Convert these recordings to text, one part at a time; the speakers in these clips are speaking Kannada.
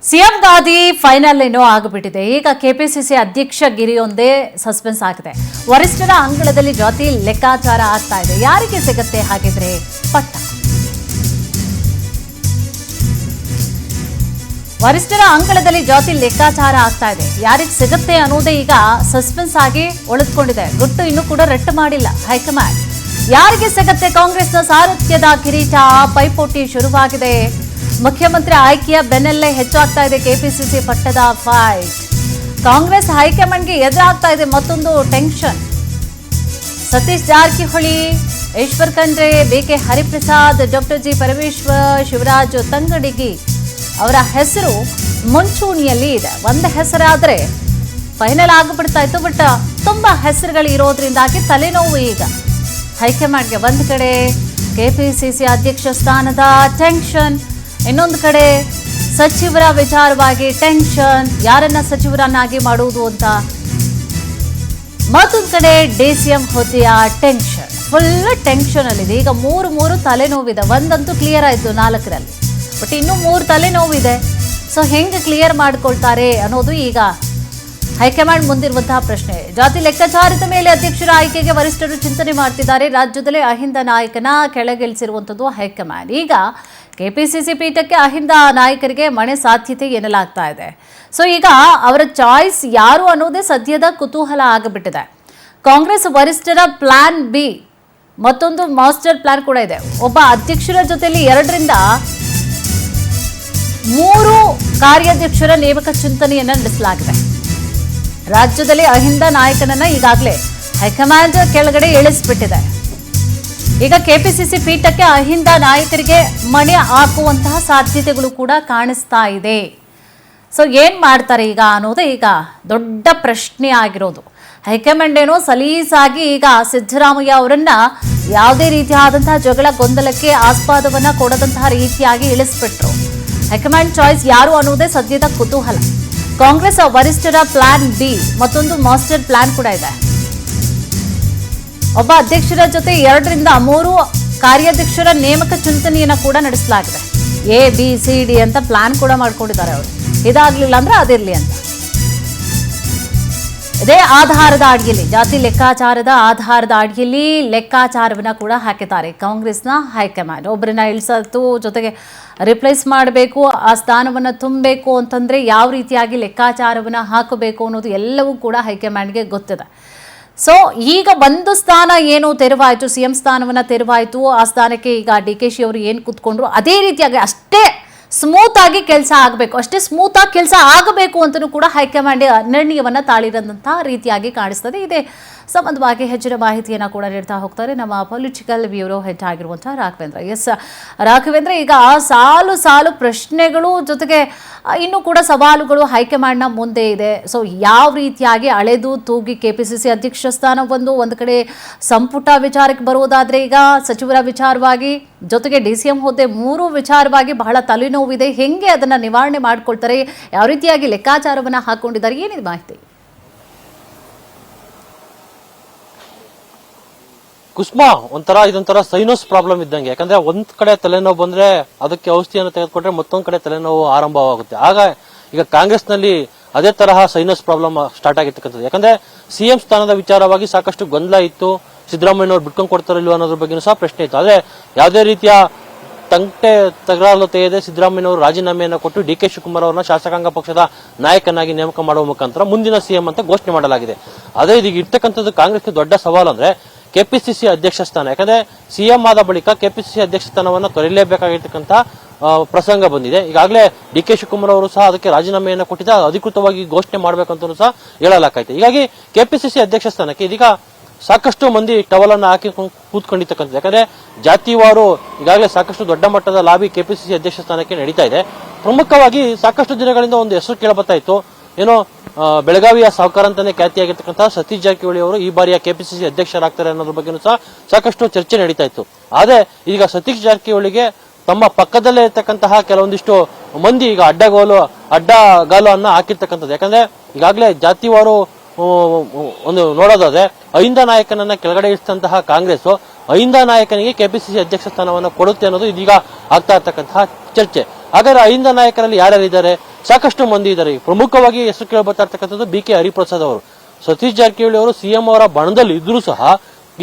ಸಿಎಂ ಗಾದಿ ಫೈನಲ್ ಏನೋ ಆಗಿಬಿಟ್ಟಿದೆ. ಈಗ ಕೆಪಿಸಿಸಿ ಅಧ್ಯಕ್ಷ ಗಿರಿಯೊಂದೇ ಸಸ್ಪೆನ್ಸ್ ಆಗಿದೆ. ವರಿಷ್ಠರ ಅಂಗಳದಲ್ಲಿ ಜಾತಿ ಲೆಕ್ಕಾಚಾರ ಆಗ್ತಾ ಇದೆ. ಯಾರಿಗೆ ಸಿಗುತ್ತೆ ಹಾಗಿದ್ರೆ ಪಟ್ಟ? ವರಿಷ್ಠರ ಅಂಗಳದಲ್ಲಿ ಜಾತಿ ಲೆಕ್ಕಾಚಾರ ಆಗ್ತಾ ಇದೆ. ಯಾರಿಗೆ ಸಿಗುತ್ತೆ ಅನ್ನೋದೇ ಈಗ ಸಸ್ಪೆನ್ಸ್ ಆಗಿ ಉಳಿದುಕೊಂಡಿದೆ. ಗುಟ್ಟು ಇನ್ನೂ ಕೂಡ ರಟ್ಟು ಮಾಡಿಲ್ಲ ಹೈಕಮಾಂಡ್. ಯಾರಿಗೆ ಸಿಗುತ್ತೆ ಕಾಂಗ್ರೆಸ್ನ ಸಾರಥ್ಯದ ಕಿರೀಟ? ಪೈಪೋಟಿ ಶುರುವಾಗಿದೆ. ಮುಖ್ಯಮಂತ್ರಿ ಆಯ್ಕೆಯ ಬೆನ್ನಲ್ಲೇ ಹೆಚ್ಚಾಗ್ತಾ ಇದೆ ಕೆಪಿಸಿಸಿ ಪಟ್ಟದ ಫೈಟ್. ಕಾಂಗ್ರೆಸ್ ಹೈಕಮಾಂಡ್ಗೆ ಎದುರಾಗ್ತಾ ಇದೆ ಮತ್ತೊಂದು tension. Satish Jarkiholi, Eshwar Khandre, BK Hariprasad, doctor G Parameshwar, Shivraj Tangadagi ಅವರ ಹೆಸರು ಮುಂಚೂಣಿಯಲ್ಲಿ ಇದೆ. ಒಂದು ಹೆಸರಾದ್ರೆ ಫೈನಲ್ ಆಗಿಬಿಡ್ತಾ ಇತ್ತು. ಬಟ್ ತುಂಬಾ ಹೆಸರುಗಳು ಇರೋದ್ರಿಂದಾಗಿ ತಲೆನೋವು ಈಗ ಹೈಕಮಾಂಡ್ಗೆ. ಒಂದು ಕಡೆ ಕೆಪಿಸಿಸಿ ಅಧ್ಯಕ್ಷ ಸ್ಥಾನದ ಟೆನ್ಷನ್, ಇನ್ನೊಂದು ಕಡೆ ಸಚಿವರ ವಿಚಾರವಾಗಿ ಟೆನ್ಷನ್, ಯಾರನ್ನ ಸಚಿವರನ್ನಾಗಿ ಮಾಡುವುದು ಅಂತ. ಮತ್ತೊಂದು ಕಡೆ ಡಿಸಿಎಂ ಹುದ್ದೆಯ ಟೆನ್ಷನ್. ಫುಲ್ ಟೆನ್ಷನ್ ಅಲ್ಲಿದೆ ಈಗ. ಮೂರು ತಲೆನೋವಿದೆ. ಒಂದಂತೂ ಕ್ಲಿಯರ್ ಆಯ್ತು 4ರಲ್ಲಿ, ಬಟ್ ಇನ್ನೂ 3 ತಲೆನೋವಿದೆ. ಸೊ ಹೆಂಗೆ ಕ್ಲಿಯರ್ ಮಾಡ್ಕೊಳ್ತಾರೆ ಅನ್ನೋದು ಈಗ ಹೈಕಮಾಂಡ್ ಮುಂದಿರುವಂತಹ ಪ್ರಶ್ನೆ. ಜಾತಿ ಲೆಕ್ಕಾಚಾರದ ಮೇಲೆ ಅಧ್ಯಕ್ಷರ ಆಯ್ಕೆಗೆ ವರಿಷ್ಠರು ಚಿಂತನೆ ಮಾಡ್ತಿದ್ದಾರೆ. ರಾಜ್ಯದಲ್ಲಿ ಅಹಿಂದ ನಾಯಕನ ಕೆಳಗಿಳಿಸಿರುವಂಥದ್ದು ಹೈಕಮಾಂಡ್. ಈಗ ಕೆಪಿಸಿಸಿ ಪೀಠಕ್ಕೆ ಅಹಿಂದ ನಾಯಕರಿಗೆ ಮಣೆ ಸಾಧ್ಯತೆ ಎನ್ನಲಾಗ್ತಾ ಇದೆ. ಸೊ ಈಗ ಅವರ ಚಾಯ್ಸ್ ಯಾರು ಅನ್ನೋದೇ ಸದ್ಯದ ಕುತೂಹಲ ಆಗಿಬಿಟ್ಟಿದೆ. ಕಾಂಗ್ರೆಸ್ ವರಿಷ್ಠರ ಪ್ಲಾನ್ ಬಿ, ಮತ್ತೊಂದು ಮಾಸ್ಟರ್ ಪ್ಲಾನ್ ಕೂಡ ಇದೆ. ಒಬ್ಬ ಅಧ್ಯಕ್ಷರ ಜೊತೆಲಿ 2ರಿಂದ 3 ಕಾರ್ಯಾಧ್ಯಕ್ಷರ ನೇಮಕ ಚಿಂತನೆಯನ್ನ ನಡೆಸಲಾಗಿದೆ. ರಾಜ್ಯದಲ್ಲಿ ಅಹಿಂದ ನಾಯಕನನ್ನ ಈಗಾಗಲೇ ಹೈಕಮಾಂಡ್ ಕೆಳಗಡೆ ಇಳಿಸ್ಬಿಟ್ಟಿದೆ. ಈಗ ಕೆಪಿಸಿಸಿ ಪೀಠಕ್ಕೆ ಅಹಿಂದ ನಾಯಕರಿಗೆ ಮಣೆ ಹಾಕುವಂತಹ ಸಾಧ್ಯತೆಗಳು ಕೂಡ ಕಾಣಿಸ್ತಾ ಇದೆ. ಸೊ ಏನ್ ಮಾಡ್ತಾರೆ ಈಗ ಅನ್ನೋದೇ ಈಗ ದೊಡ್ಡ ಪ್ರಶ್ನೆ ಆಗಿರೋದು. ಹೈಕಮಾಂಡ್ ಏನೋ ಸಲೀಸಾಗಿ ಈಗ ಸಿದ್ದರಾಮಯ್ಯ ಅವರನ್ನ ಯಾವುದೇ ರೀತಿಯಾದಂತಹ ಜಗಳ ಗೊಂದಲಕ್ಕೆ ಆಸ್ಪದವನ್ನ ಕೊಡದಂತಹ ರೀತಿಯಾಗಿ ಇಳಿಸ್ಬಿಟ್ರು. ಹೈಕಮಾಂಡ್ ಚಾಯ್ಸ್ ಯಾರು ಅನ್ನೋದೇ ಸದ್ಯದ ಕುತೂಹಲ. ಕಾಂಗ್ರೆಸ್ ವರಿಷ್ಠರ ಪ್ಲಾನ್ ಬಿ, ಮತ್ತೊಂದು ಮಾಸ್ಟರ್ ಪ್ಲಾನ್ ಕೂಡ ಇದೆ. ಒಬ್ಬ ಅಧ್ಯಕ್ಷರ ಜೊತೆ 2ರಿಂದ 3 ಕಾರ್ಯಾಧ್ಯಕ್ಷರ ನೇಮಕ ಚಿಂತನೆಯನ್ನ ಕೂಡ ನಡೆಸಲಾಗಿದೆ. ABCD ಅಂತ ಪ್ಲಾನ್ ಕೂಡ ಮಾಡ್ಕೊಂಡಿದ್ದಾರೆ ಅವರು. ಇದಾಗ್ಲಿಲ್ಲ ಅಂದ್ರೆ ಅದಿರ್ಲಿ ಅಂತ. ಇದೇ ಆಧಾರದ ಅಡಿಯಲ್ಲಿ, ಜಾತಿ ಲೆಕ್ಕಾಚಾರದ ಆಧಾರದ ಅಡಿಯಲ್ಲಿ ಲೆಕ್ಕಾಚಾರವನ್ನ ಕೂಡ ಹಾಕಿದ್ದಾರೆ ಕಾಂಗ್ರೆಸ್ನ ಹೈಕಮಾಂಡ್. ಒಬ್ಬರನ್ನ ಇಳಿಸೋದು, ಜೊತೆಗೆ ರಿಪ್ಲೇಸ್ ಮಾಡಬೇಕು, ಆ ಸ್ಥಾನವನ್ನು ತುಂಬಬೇಕು ಅಂತಂದ್ರೆ ಯಾವ ರೀತಿಯಾಗಿ ಲೆಕ್ಕಾಚಾರವನ್ನ ಹಾಕಬೇಕು ಅನ್ನೋದು ಎಲ್ಲವೂ ಕೂಡ ಹೈಕಮಾಂಡ್ಗೆ ಗೊತ್ತಿದೆ. ಸೊ ಈಗ ಒಂದು ಸ್ಥಾನ ಏನು ತೆರವಾಯಿತು, CM ಸ್ಥಾನವನ್ನ ತೆರವಾಯಿತು. ಆ ಸ್ಥಾನಕ್ಕೆ ಈಗ DKಶಿ ಅವರು ಏನು ಕೂತ್ಕೊಂಡ್ರು ಅದೇ ರೀತಿಯಾಗಿ ಅಷ್ಟೇ ಸ್ಮೂತ್ ಆಗಿ ಕೆಲಸ ಆಗಬೇಕು, ಅಷ್ಟೇ ಸ್ಮೂತ್ ಆಗಿ ಕೆಲಸ ಆಗಬೇಕು ಅಂತಲೂ ಕೂಡ ಹೈಕಮಾಂಡ್ ನಿರ್ಣಯವನ್ನ ತಾಳಿರಂತಹ ರೀತಿಯಾಗಿ ಕಾಣಿಸ್ತದೆ. ಇದೇ ಸಂಬಂಧವಾಗಿ ಹೆಚ್ಚಿನ ಮಾಹಿತಿಯನ್ನು ಕೂಡ ನೀಡ್ತಾ ಹೋಗ್ತಾರೆ ನಮ್ಮ ಪೊಲಿಟಿಕಲ್ ಬ್ಯೂರೋ ಹೆಡ್ ಆಗಿರುವಂತಹ ರಾಘವೇಂದ್ರ. ಎಸ್ ರಾಘವೇಂದ್ರ, ಈಗ ಸಾಲು ಪ್ರಶ್ನೆಗಳು ಜೊತೆಗೆ ಇನ್ನೂ ಕೂಡ ಸವಾಲುಗಳು ಹೈಕಮಾಂಡ್ನ ಮುಂದೆ ಇದೆ. ಸೊ ಯಾವ ರೀತಿಯಾಗಿ ಅಳೆದು ತೂಗಿ ಕೆಪಿಸಿಸಿ ಅಧ್ಯಕ್ಷ ಸ್ಥಾನ ಒಂದು ಕಡೆ ಸಂಪುಟ ವಿಚಾರಕ್ಕೆ ಬರುವುದಾದ್ರೆ ಈಗ ಸಚಿವರ ವಿಚಾರವಾಗಿ, ಜೊತೆಗೆ DCM ಹುದ್ದೆ 3 ವಿಚಾರವಾಗಿ ಬಹಳ ತಲೆನೋವಿದೆ. ಹೆಂಗೆ ಅದನ್ನ ನಿವಾರಣೆ ಮಾಡ್ಕೊಳ್ತಾರೆ, ಯಾವ ರೀತಿಯಾಗಿ ಲೆಕ್ಕಾಚಾರವನ್ನ ಹಾಕೊಂಡಿದ್ದಾರೆ, ಏನಿದೆ ಮಾಹಿತಿ? ಕುಸ್ಮಾ, ಇದೊಂಥರ ಸೈನೋಸ್ ಪ್ರಾಬ್ಲಮ್ ಇದ್ದಂಗೆ. ಯಾಕಂದ್ರೆ ಒಂದ್ ಕಡೆ ತಲೆನೋವು ಬಂದ್ರೆ ಅದಕ್ಕೆ ಔಷಧಿಯನ್ನು ತೆಗೆದುಕೊಂಡ್ರೆ ಮತ್ತೊಂದ್ ಕಡೆ ತಲೆನೋವು ಆರಂಭವಾಗುತ್ತೆ. ಆಗ ಈಗ ಕಾಂಗ್ರೆಸ್ ನಲ್ಲಿ ಅದೇ ತರಹ ಸೈನೋಸ್ ಪ್ರಾಬ್ಲಮ್ ಸ್ಟಾರ್ಟ್ ಆಗಿರ್ತಕ್ಕಂಥದ್ದು. ಯಾಕಂದ್ರೆ CM ಸ್ಥಾನದ ವಿಚಾರವಾಗಿ ಸಾಕಷ್ಟು ಗೊಂದಲ ಇತ್ತು. ಸಿದ್ದರಾಮಯ್ಯನವರು ಬಿಟ್ಕೊಂಡು ಕೊಡ್ತಾರ ಇಲ್ವ ಅನ್ನೋದ್ರ ಬಗ್ಗೆನೂ ಸಹ ಪ್ರಶ್ನೆ ಇತ್ತು. ಆದ್ರೆ ಯಾವುದೇ ರೀತಿಯ ತಕರಾರು ತೆಗೆದೇ ಸಿದ್ದರಾಮಯ್ಯನವರು ರಾಜೀನಾಮೆಯನ್ನು ಕೊಟ್ಟು DK ಶಿವಕುಮಾರ್ ಅವರನ್ನ ಶಾಸಕಾಂಗ ಪಕ್ಷದ ನಾಯಕನಾಗಿ ನೇಮಕ ಮಾಡುವ ಮುಖಾಂತರ ಮುಂದಿನ CM ಅಂತ ಘೋಷಣೆ ಮಾಡಲಾಗಿದೆ. ಅದೇ ಇದೀಗ ಇರ್ತಕ್ಕಂಥದ್ದು ಕಾಂಗ್ರೆಸ್ಗೆ ದೊಡ್ಡ ಸವಾಲು ಅಂದ್ರೆ ಕೆಪಿಸಿಸಿ ಅಧ್ಯಕ್ಷ ಸ್ಥಾನ. ಯಾಕಂದ್ರೆ CM ಆದ ಬಳಿಕ ಕೆಪಿಸಿಸಿ ಅಧ್ಯಕ್ಷ ಸ್ಥಾನವನ್ನು ತೊರೆಯಲೇಬೇಕಾಗಿರ್ತಕ್ಕಂಥ ಪ್ರಸಂಗ ಬಂದಿದೆ. ಈಗಾಗಲೇ DK ಶಿವಕುಮಾರ್ ಅವರು ಸಹ ಅದಕ್ಕೆ ರಾಜೀನಾಮೆಯನ್ನು ಕೊಟ್ಟಿದ್ದ, ಅಧಿಕೃತವಾಗಿ ಘೋಷಣೆ ಮಾಡಬೇಕಂತ ಸಹ ಹೇಳಲಾಗ್ತೈತೆ. ಹೀಗಾಗಿ ಕೆಪಿಸಿಸಿ ಅಧ್ಯಕ್ಷ ಸ್ಥಾನಕ್ಕೆ ಇದೀಗ ಸಾಕಷ್ಟು ಮಂದಿ ಟವಲ್ ಅನ್ನು ಹಾಕಿ ಕೂತ್ಕೊಂಡಿರ್ತಕ್ಕಂಥದ್ದು. ಯಾಕಂದ್ರೆ ಜಾತಿವಾರು ಈಗಾಗಲೇ ಸಾಕಷ್ಟು ದೊಡ್ಡ ಮಟ್ಟದ ಲಾಬಿ ಕೆಪಿಸಿಸಿ ಅಧ್ಯಕ್ಷ ಸ್ಥಾನಕ್ಕೆ ನಡೀತಾ ಇದೆ. ಪ್ರಮುಖವಾಗಿ ಸಾಕಷ್ಟು ದಿನಗಳಿಂದ ಒಂದು ಹೆಸರು ಕೇಳಬರ್ತಾ ಇತ್ತು. ಏನೋ ಬೆಳಗಾವಿಯ ಸಾಹುಕಾರ ಅಂತಾನೆ ಖ್ಯಾತಿಯಾಗಿರ್ತಕ್ಕಂತಹ ಸತೀಶ್ ಜಾರಕಿಹೊಳಿ ಅವರು ಈ ಬಾರಿಯ ಕೆಪಿಸಿಸಿ ಅಧ್ಯಕ್ಷರಾಗ್ತಾರೆ ಅನ್ನೋದ್ರ ಬಗ್ಗೆನೂ ಸಹ ಸಾಕಷ್ಟು ಚರ್ಚೆ ನಡೀತಾ ಇತ್ತು. ಆದ್ರೆ ಈಗ ಸತೀಶ್ ಜಾರಕಿಹೊಳಿಗೆ ತಮ್ಮ ಪಕ್ಕದಲ್ಲೇ ಇರ್ತಕ್ಕಂತಹ ಕೆಲವೊಂದಿಷ್ಟು ಮಂದಿ ಈಗ ಅಡ್ಡಗಾಲು ಅನ್ನ ಹಾಕಿರ್ತಕ್ಕಂಥದ್ದು. ಯಾಕಂದ್ರೆ ಈಗಾಗಲೇ ಜಾತಿವಾರು ಒಂದು ನೋಡೋದಾದ್ರೆ ಅಹಿಂದ ನಾಯಕನನ್ನ ಕೆಳಗಡೆ ಇಳಿಸಿದಂತಹ ಕಾಂಗ್ರೆಸ್ ಅಹಿಂದ ನಾಯಕನಿಗೆ ಕೆಪಿಸಿಸಿ ಅಧ್ಯಕ್ಷ ಸ್ಥಾನವನ್ನು ಕೊಡುತ್ತೆ ಅನ್ನೋದು ಇದೀಗ ಆಗ್ತಾ ಇರ್ತಕ್ಕಂತಹ ಚರ್ಚೆ. ಹಾಗಾದ್ರೆ ಐಂದ ನಾಯಕರಲ್ಲಿ ಯಾರ್ಯಾರಿದ್ದಾರೆ? ಸಾಕಷ್ಟು ಮಂದಿ ಇದ್ದಾರೆ. ಪ್ರಮುಖವಾಗಿ ಹೆಸರು ಕೇಳಿ ಬರ್ತಾ ಇರ್ತಕ್ಕಂಥದ್ದು BK ಹರಿಪ್ರಸಾದ್ ಅವರು. ಸತೀಶ್ ಜಾರಕಿಹೊಳಿ ಅವರು ಸಿಎಂ ಅವರ ಬಣದಲ್ಲಿ ಇದ್ರೂ ಸಹ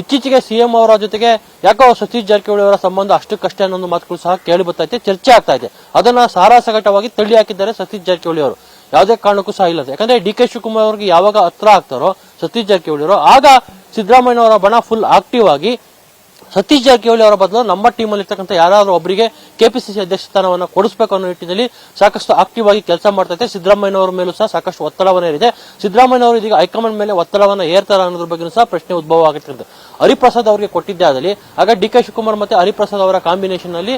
ಇತ್ತೀಚೆಗೆ ಸಿಎಂ ಅವರ ಜೊತೆಗೆ ಯಾಕೋ ಸತೀಶ್ ಜಾರಕಿಹೊಳಿ ಅವರ ಸಂಬಂಧ ಅಷ್ಟಕ್ಕಷ್ಟೇ ಅನ್ನೋ ಮಾತುಗಳು ಸಹ ಕೇಳಿ ಬರ್ತಾ ಇದೆ, ಚರ್ಚೆ ಆಗ್ತಾ ಇದೆ. ಅದನ್ನ ಸಾರಾಸಗಟವಾಗಿ ತಳ್ಳಿ ಹಾಕಿದ್ದಾರೆ ಸತೀಶ್ ಜಾರಕಿಹೊಳಿ ಅವರು. ಯಾವುದೇ ಕಾರಣಕ್ಕೂ ಸಹ ಇಲ್ಲ. ಯಾಕಂದ್ರೆ DK ಶಿವಕುಮಾರ್ ಅವರಿಗೆ ಯಾವಾಗ ಹತ್ರ ಆಗ್ತಾರೋ ಸತೀಶ್ ಜಾರಕಿಹೊಳಿ ಅವರು, ಆಗ ಸಿದ್ದರಾಮಯ್ಯ ಅವರ ಬಣ ಫುಲ್ ಆಕ್ಟಿವ್ ಆಗಿ ಸತೀಶ್ ಜಾರಕಿಹೊಳಿ ಅವರ ಬದಲು ನಮ್ಮ ಟೀಮ್ ಅಲ್ಲಿ ಇರ್ತಕ್ಕಂಥ ಯಾರಾದ್ರೂ ಒಬ್ಬರಿಗೆ KPCC ಅಧ್ಯಕ್ಷ ಸ್ಥಾನವನ್ನ ಕೊಡಿಸಬೇಕು ಅನ್ನೋ ನಿಟ್ಟಿನಲ್ಲಿ ಸಾಕಷ್ಟು ಆಕ್ಟಿವ್ ಆಗಿ ಕೆಲಸ ಮಾಡ್ತಾ ಇದೆ. ಸಿದ್ದರಾಮಯ್ಯ ಅವರ ಮೇಲೂ ಸಹ ಸಾಕಷ್ಟು ಒತ್ತಡವನ್ನ ಏರಿದೆ. ಸಿದ್ದರಾಮಯ್ಯ ಅವರು ಇದೀಗ ಹೈಕಮಾಂಡ್ ಮೇಲೆ ಒತ್ತಡವನ್ನ ಏರ್ತಾರ ಅನ್ನೋದ್ರ ಬಗ್ಗೆ ಸಹ ಪ್ರಶ್ನೆ ಉದ್ಭವ ಆಗಿರ್ತಕ್ಕಂಥ. ಹರಿಪ್ರಸಾದ್ ಅವರಿಗೆ ಕೊಟ್ಟಿದ್ದೇ ಆದಲ್ಲಿ ಆಗ DK ಶಿವಕುಮಾರ್ ಮತ್ತೆ ಹರಿಪ್ರಸಾದ್ ಅವರ ಕಾಂಬಿನೇಷನ್ ಅಲ್ಲಿ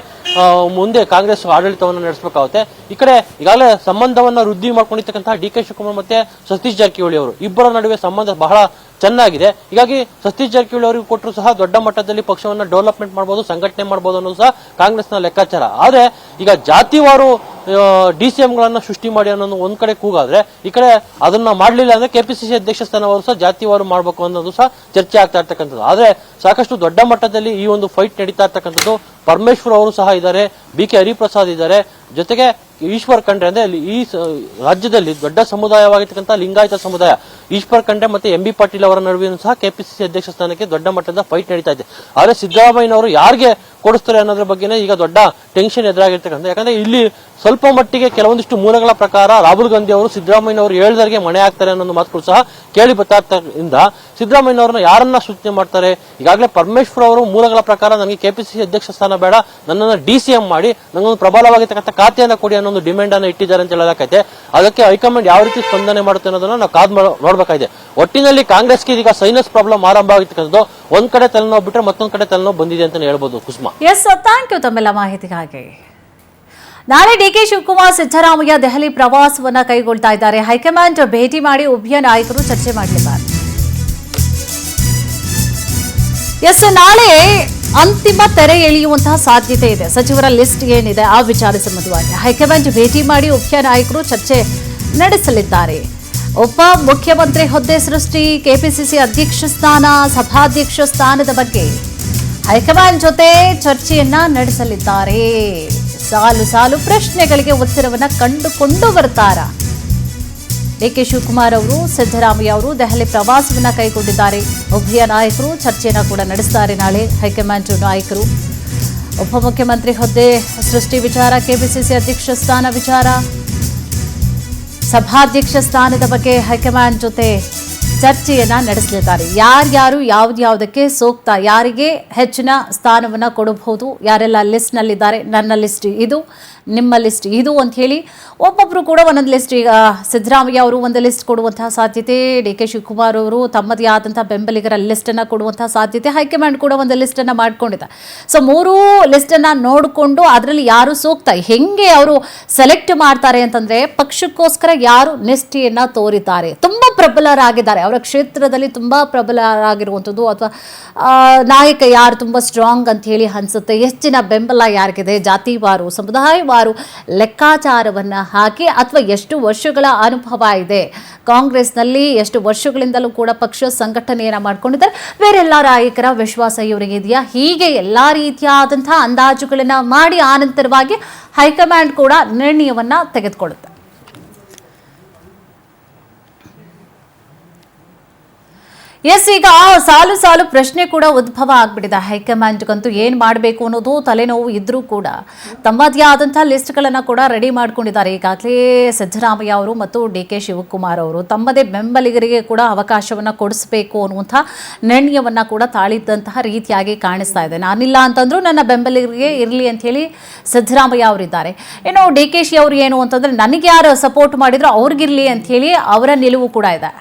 ಮುಂದೆ ಕಾಂಗ್ರೆಸ್ ಆಡಳಿತವನ್ನು ನಡೆಸಬೇಕಾಗುತ್ತೆ. ಈ ಕಡೆ ಈಗಾಗಲೇ ಸಂಬಂಧವನ್ನ ವೃದ್ಧಿ ಮಾಡ್ಕೊಂಡಿರ್ತಕ್ಕಂತಹ DK ಶಿವಕುಮಾರ್ ಮತ್ತೆ ಸತೀಶ್ ಜಾರಕಿಹೊಳಿ ಅವರು ಇಬ್ಬರ ನಡುವೆ ಸಂಬಂಧ ಬಹಳ ಚೆನ್ನಾಗಿದೆ. ಹೀಗಾಗಿ ಸತೀಶ್ ಜಾರಕಿಹೊಳಿ ಅವರಿಗೆ ಕೊಟ್ಟರು ಸಹ ದೊಡ್ಡ ಮಟ್ಟದಲ್ಲಿ ಪಕ್ಷವನ್ನ ಡೆವಲಪ್ಮೆಂಟ್ ಮಾಡಬಹುದು, ಸಂಘಟನೆ ಮಾಡಬಹುದು ಅನ್ನೋದು ಸಹ ಕಾಂಗ್ರೆಸ್ನ ಲೆಕ್ಕಾಚಾರ. ಆದ್ರೆ ಈಗ ಜಾತಿವಾರು DCM ಗಳನ್ನ ಸೃಷ್ಟಿ ಮಾಡಿ ಅನ್ನೋದು ಒಂದ್ ಕಡೆ ಕೂಗಾದ್ರೆ, ಈ ಕಡೆ ಅದನ್ನ ಮಾಡ್ಲಿಲ್ಲ ಅಂದ್ರೆ KPCC ಅಧ್ಯಕ್ಷ ಸ್ಥಾನವರು ಸಹ ಜಾತಿವಾರು ಮಾಡಬೇಕು ಅನ್ನೋದು ಸಹ ಚರ್ಚೆ ಆಗ್ತಾ ಇರ್ತಕ್ಕಂಥದ್ದು. ಆದ್ರೆ ಸಾಕಷ್ಟು ದೊಡ್ಡ ಮಟ್ಟದಲ್ಲಿ ಈ ಒಂದು ಫೈಟ್ ನಡೀತಾ ಇರ್ತಕ್ಕಂಥದ್ದು. ಪರಮೇಶ್ವರ್ ಅವರು ಸಹ ಇದ್ದಾರೆ, BK ಹರಿಪ್ರಸಾದ್ ಇದ್ದಾರೆ, ಜೊತೆಗೆ ಈಶ್ವರ್ ಖಂಡ್ರೆ ಅಂದ್ರೆ ಈ ರಾಜ್ಯದಲ್ಲಿ ದೊಡ್ಡ ಸಮುದಾಯವಾಗಿರ್ತಕ್ಕಂಥ ಲಿಂಗಾಯತ ಸಮುದಾಯ ಈಶ್ವರ್ ಖಂಡ್ರೆ ಮತ್ತೆ MB ಪಾಟೀಲ್ ಅವರ ನಡುವೆ ಸಹ KPCC ಅಧ್ಯಕ್ಷ ಸ್ಥಾನಕ್ಕೆ ದೊಡ್ಡ ಮಟ್ಟದ ಫೈಟ್ ನಡೀತಾ ಇದೆ. ಆದ್ರೆ ಸಿದ್ದರಾಮಯ್ಯ ಅವರು ಯಾರಿಗೆ ಕೊಡಿಸ್ತಾರೆ ಅನ್ನೋದ್ರ ಬಗ್ಗೆನೇ ಈಗ ದೊಡ್ಡ ಟೆನ್ಷನ್ ಎದುರಾಗಿರ್ತಕ್ಕಂಥ. ಯಾಕಂದ್ರೆ ಇಲ್ಲಿ ಸ್ವಲ್ಪ ಮಟ್ಟಿಗೆ ಕೆಲವೊಂದಿಷ್ಟು ಮೂಲಗಳ ಪ್ರಕಾರ ರಾಹುಲ್ ಗಾಂಧಿ ಅವರು ಸಿದ್ದರಾಮಯ್ಯ ಅವರು ಹೇಳಿದವರಿಗೆ ಮಣೆ ಹಾಕ್ತಾರೆ ಅನ್ನೋ ಮಾತುಗಳು ಸಹ ಕೇಳಿ ಬರ್ತಾ ಇರೋದ್ರಿಂದ ಸಿದ್ದರಾಮಯ್ಯ ಅವರನ್ನ ಯಾರನ್ನ ಸೂಚನೆ ಮಾಡ್ತಾರೆ? ಈಗಾಗಲೇ ಪರಮೇಶ್ವರ್ ಅವರು ಮೂಲಗಳ ಪ್ರಕಾರ ನನಗೆ KPCC ಅಧ್ಯಕ್ಷ ಸ್ಥಾನ ಬೇಡ, ನನ್ನನ್ನು DCM ಮಾಡಿ ನನಗೊಂದು ಪ್ರಬಲವಾಗಿರ್ತಕ್ಕಂಥ ಖಾತೆಯನ್ನ ಕೊಡಿ ಅನ್ನೋ ಒಂದು ಡಿಮ್ಯಾಂಡ್ ಅನ್ನು ಇಟ್ಟಿದ್ದಾರೆ ಅಂತ ಹೇಳಲಾಗೈತೆ. ಅದಕ್ಕೆ ಹೈಕಮಾಂಡ್ ಯಾವ ರೀತಿ ಸ್ಪಂದನೆ ಮಾಡುತ್ತೆ ಅನ್ನೋದನ್ನ ನಾವು ಕಾದ್ ನೋಡ್ಬೇಕಾಗಿದೆ. ಒಟ್ಟಿನಲ್ಲಿ ಕಾಂಗ್ರೆಸ್ಗೆ ಈಗ ಸೈನಸ್ ಪ್ರಾಬ್ಲಮ್ ಆರಂಭ ಆಗಿರ್ತಕ್ಕಂಥದ್ದು. ಒಂದ್ ಕಡೆ ತಲೆನೋವು ಬಿಟ್ರೆ ಮತ್ತೊಂದ್ ಕಡೆ ತಲೆನೋವು ಬಂದಿದೆ ಅಂತ ಹೇಳ್ಬೋದು. ಕುಸುಮಾ, ಎಸ್, ಥ್ಯಾಂಕ್ ಯು ತಮ್ಮೆಲ್ಲ ಮಾಹಿತಿಗಾಗಿ. ನಾಳೆ DK ಶಿವಕುಮಾರ್ ಸಿದ್ದರಾಮಯ್ಯ ದೆಹಲಿ ಪ್ರವಾಸವನ್ನ ಕೈಗೊಳ್ತಾ ಇದ್ದಾರೆ. ಹೈಕಮಾಂಡ್ ಭೇಟಿ ಮಾಡಿ ಉಭಯ ನಾಯಕರು ಚರ್ಚೆ ಮಾಡಲಿದ್ದಾರೆ. ಎಸ್, ನಾಳೆ ಅಂತಿಮ ತೆರೆ ಎಳೆಯುವಂತಹ ಸಾಧ್ಯತೆ ಇದೆ. ಸಚಿವರ ಲಿಸ್ಟ್ ಏನಿದೆ ಆ ವಿಚಾರ ಸಂಬಂಧವಾಗಿ ಹೈಕಮಾಂಡ್ ಭೇಟಿ ಮಾಡಿ ಉಭಯ ನಾಯಕರು ಚರ್ಚೆ ನಡೆಸಲಿದ್ದಾರೆ. ಉಪ ಮುಖ್ಯಮಂತ್ರಿ ಹುದ್ದೆ ಸೃಷ್ಟಿ, KPCC ಅಧ್ಯಕ್ಷ ಸ್ಥಾನ, ಸಭಾಧ್ಯಕ್ಷ ಸ್ಥಾನದ ಬಗ್ಗೆ ಹೈಕಮಾಂಡ್ ಜೊತೆ ಚರ್ಚೆಯನ್ನ ನಡೆಸಲಿದ್ದಾರೆ. ಸಾಲು ಸಾಲು ಪ್ರಶ್ನೆಗಳಿಗೆ ಉತ್ತರವನ್ನ ಕಂಡುಕೊಂಡು ಬರ್ತಾರ. DK ಶಿವಕುಮಾರ್ ಅವರು, ಸಿದ್ದರಾಮಯ್ಯ ಅವರು ದೆಹಲಿ ಪ್ರವಾಸವನ್ನ ಕೈಗೊಂಡಿದ್ದಾರೆ. ಉಭಯ ನಾಯಕರು ಚರ್ಚೆಯನ್ನ ಕೂಡ ನಡೆಸ್ತಾರೆ ನಾಳೆ. ಹೈಕಮಾಂಡ್ ನಾಯಕರು ಉಪಮುಖ್ಯಮಂತ್ರಿ ಹುದ್ದೆ ಸೃಷ್ಟಿ ವಿಚಾರ, KPCC ಅಧ್ಯಕ್ಷ ಸ್ಥಾನ ವಿಚಾರ, ಸಭಾಧ್ಯಕ್ಷ ಸ್ಥಾನದ ಬಗ್ಗೆ ಹೈಕಮಾಂಡ್ ಜೊತೆ ಚರ್ಚೆಯನ್ನ ನಡೆಸಲಿದ್ದಾರೆ. ಯಾರ್ಯಾರು ಯಾವುದಕ್ಕೆ ಸೂಕ್ತ, ಯಾರಿಗೆ ಹೆಚ್ಚಿನ ಸ್ಥಾನವನ್ನ ಕೊಡಬಹುದು, ಯಾರೆಲ್ಲ ಲಿಸ್ಟ್ ನಲ್ಲಿದ್ದಾರೆ, ನನ್ನ ಲಿಸ್ಟ್ ಇದು, ನಿಮ್ಮ ಲಿಸ್ಟ್ ಇದು ಅಂತ ಹೇಳಿ ಒಬ್ಬೊಬ್ರು ಕೂಡ ಒಂದೊಂದು ಲಿಸ್ಟ್. ಈಗ ಸಿದ್ದರಾಮಯ್ಯ ಅವರು ಒಂದು ಲಿಸ್ಟ್ ಕೊಡುವಂತಹ ಸಾಧ್ಯತೆ, DK ಶಿವಕುಮಾರ್ ಅವರು ತಮ್ಮದೇ ಆದಂತಹ ಬೆಂಬಲಿಗರ ಲಿಸ್ಟ್ ಅನ್ನ ಕೊಡುವಂತಹ ಸಾಧ್ಯತೆ, ಹೈಕಮಾಂಡ್ ಕೂಡ ಒಂದು ಲಿಸ್ಟ್ ಅನ್ನ ಮಾಡ್ಕೊಂಡಿದೆ. ಸೊ ಮೂರೂ ಲಿಸ್ಟ್ ಅನ್ನ ನೋಡಿಕೊಂಡು ಅದರಲ್ಲಿ ಯಾರು ಸೂಕ್ತ, ಹೆಂಗೆ ಅವರು ಸೆಲೆಕ್ಟ್ ಮಾಡ್ತಾರೆ ಅಂತಂದ್ರೆ ಪಕ್ಷಕ್ಕೋಸ್ಕರ ಯಾರು ನಿಷ್ಠೆಯನ್ನ ತೋರಿದ್ದಾರೆ, ತುಂಬಾ ಪ್ರಬಲರಾಗಿದ್ದಾರೆ, ಅವರ ಕ್ಷೇತ್ರದಲ್ಲಿ ತುಂಬಾ ಪ್ರಬಲರಾಗಿರುವಂಥದ್ದು, ಅಥವಾ ನಾಯಕ ಯಾರು ತುಂಬಾ ಸ್ಟ್ರಾಂಗ್ ಅಂತ ಹೇಳಿ ಅನ್ಸುತ್ತೆ, ಹೆಚ್ಚಿನ ಬೆಂಬಲ ಯಾರಿಗಿದೆ, ಜಾತಿವಾರು, ಸಮುದಾಯವಾರು ಲೆಕ್ಕಾಚಾರವನ್ನ ಹಾಕಿ, ಅಥವಾ ಎಷ್ಟು ವರ್ಷಗಳ ಅನುಭವ ಇದೆ ಕಾಂಗ್ರೆಸ್ನಲ್ಲಿ, ಎಷ್ಟು ವರ್ಷಗಳಿಂದಲೂ ಕೂಡ ಪಕ್ಷ ಸಂಘಟನೆಯನ್ನ ಮಾಡ್ಕೊಂಡಿದ್ದಾರೆ, ಬೇರೆಲ್ಲ ನಾಯಕರ ವಿಶ್ವಾಸ ಇವರಿಗೆ ಇದೆಯಾ, ಹೀಗೆ ಎಲ್ಲಾ ರೀತಿಯಾದಂತಹ ಅಂದಾಜುಗಳನ್ನ ಮಾಡಿ ಆನಂತರವಾಗಿ ಹೈಕಮಾಂಡ್ ಕೂಡ ನಿರ್ಣಯವನ್ನ ತೆಗೆದುಕೊಳ್ಳುತ್ತೆ. ಎಸ್, ಈಗ ಸಾಲು ಸಾಲು ಪ್ರಶ್ನೆ ಕೂಡ ಉದ್ಭವ ಆಗ್ಬಿಟ್ಟಿದೆ. ಹೈಕಮಾಂಡ್ಗಂತೂ ಏನ್ ಮಾಡಬೇಕು ಅನ್ನೋದು ತಲೆನೋವು ಇದ್ರೂ ಕೂಡ ತಮ್ಮದೇ ಆದಂತಹ ಲಿಸ್ಟ್ಗಳನ್ನ ಕೂಡ ರೆಡಿ ಮಾಡ್ಕೊಂಡಿದ್ದಾರೆ. ಈಗಾಗಲೇ ಸಿದ್ದರಾಮಯ್ಯ ಅವರು ಮತ್ತು DK ಶಿವಕುಮಾರ್ ಅವರು ತಮ್ಮದೇ ಬೆಂಬಲಿಗರಿಗೆ ಕೂಡ ಅವಕಾಶವನ್ನ ಕೊಡಿಸಬೇಕು ಅನ್ನುವಂಥ ನಿರ್ಣಯವನ್ನ ಕೂಡ ತಾಳಿದಂತಹ ರೀತಿಯಾಗಿ ಕಾಣಿಸ್ತಾ ಇದೆ. ನಾನಿಲ್ಲ ಅಂತಂದ್ರೂ ನನ್ನ ಬೆಂಬಲಿಗರಿಗೆ ಇರಲಿ ಅಂತ ಹೇಳಿ ಸಿದ್ದರಾಮಯ್ಯ ಅವರಿದ್ದಾರೆ. ಇನ್ನು DK ಶಿ ಅವರು ಏನು ಅಂತಂದ್ರೆ ನನಗೆ ಯಾರು ಸಪೋರ್ಟ್ ಮಾಡಿದ್ರು ಅವ್ರಿಗಿರ್ಲಿ ಅಂತ ಹೇಳಿ ಅವರ ನಿಲುವು ಕೂಡ ಇದೆ.